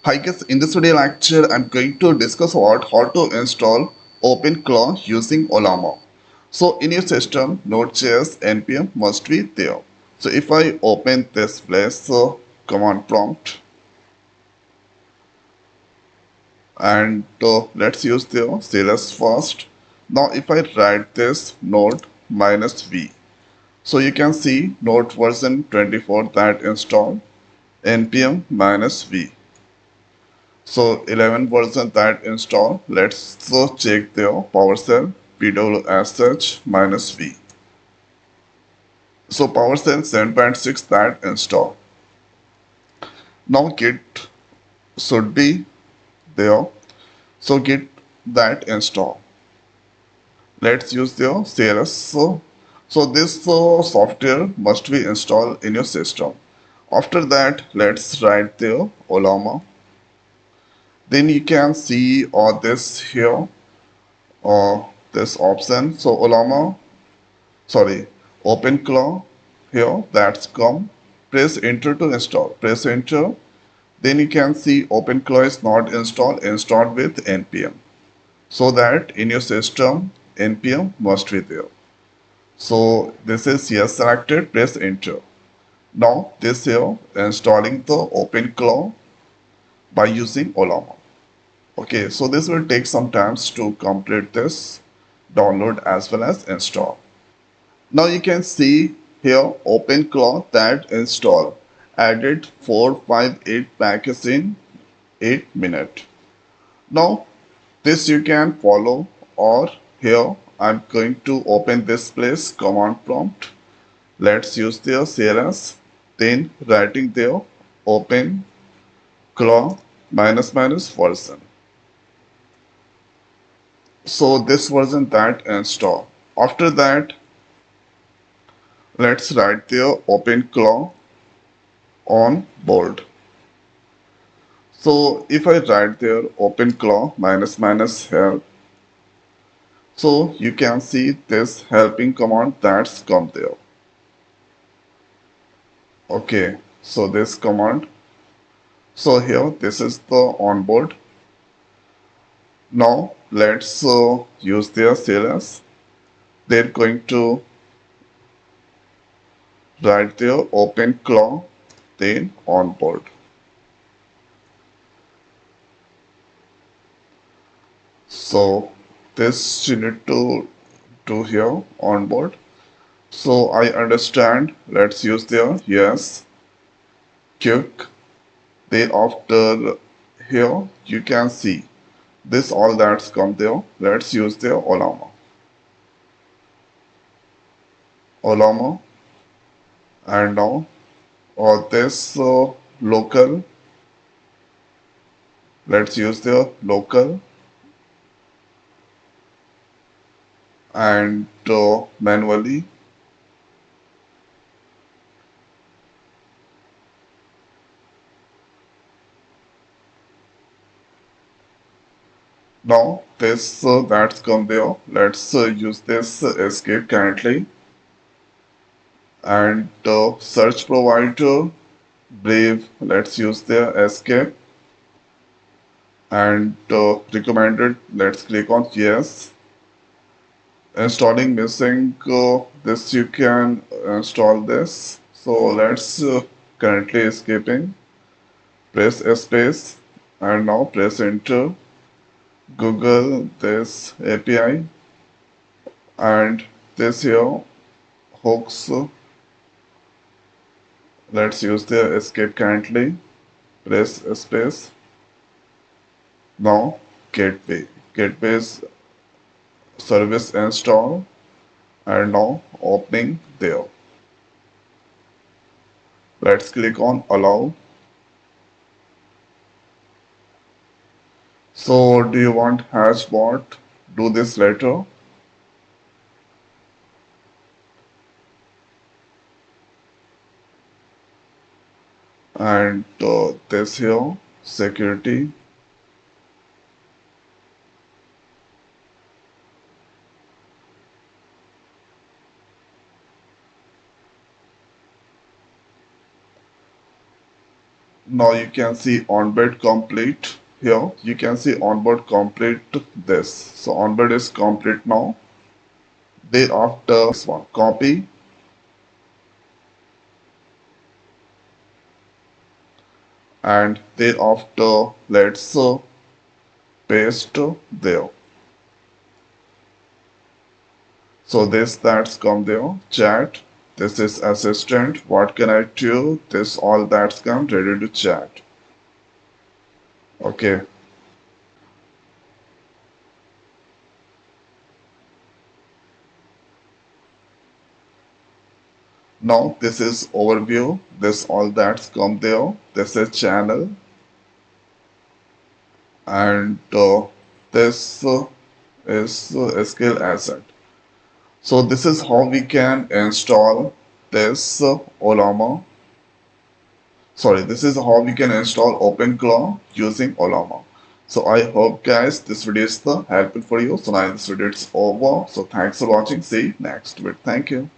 Hi guys, in this video lecture, I'm going to discuss about how to install OpenClaw using Ollama. So in your system, Node.js npm must be there. So if I open this place, command prompt, and let's use the CLS first. Now if I write this node minus v, so you can see node version 24 that install npm minus v. So 11 version that install. Let's check the PowerShell pwsh minus v. So PowerShell 7.6 that install. Now Git should be there. So Git that install. Let's use the CLS. So this software must be installed in your system. After that, let's write the Ollama. Then you can see all this here this option. So Ollama, sorry, OpenClaw here, that's come. Press enter to install. Press enter. Then you can see OpenClaw is not installed, installed with npm. So that in your system, npm must be there. So this is yes selected, press enter. Now this here installing the OpenClaw by using Ollama. Okay, so this will take some time to complete this download as well as install. Now you can see here OpenClaw that install added 458 packets in 8 minutes. Now this you can follow, or here I'm going to open this place command prompt. Let's use the CLS, then writing there OpenClaw minus minus version. So this version that install. After that, let's write there OpenClaw on board. So if I write there OpenClaw minus minus help, so you can see this helping command that's come there. Okay, so this command. So here this is the onboard. Now let's use their CLS. They're going to write their OpenClaw then onboard. So this you need to do here onboard. So I understand. Let's use there. Yes. Quick. Then after here you can see this all that's come there. Let's use the Ollama. Ollama and now or this local. Let's use the local and manually. Now this that's come there. Let's use this escape currently and search provider Brave. Let's use the escape and recommended. Let's click on yes. Installing missing. This you can install this. So let's currently escaping. Press space and now press enter. Google this API and this here hooks. Let's use the escape currently. Press space. Now gateway. Gateway's service install and now opening there. Let's click on allow. So do you want hashbot? Do this later. And this here security. Now you can see onboard complete. Here you can see onboard complete this. So onboard is complete now. Thereafter this one copy and thereafter let's paste there. So this that's come there. Chat. This is assistant. What can I do? This all that's come ready to chat. Okay. Now this is overview. This all that's come there. This is channel and this is skill asset. So this is how we can install this Ollama. Sorry, this is how we can install OpenClaw using Ollama. So I hope guys this video is helpful for you. So now this video is over. So thanks for watching. See you next video. Thank you.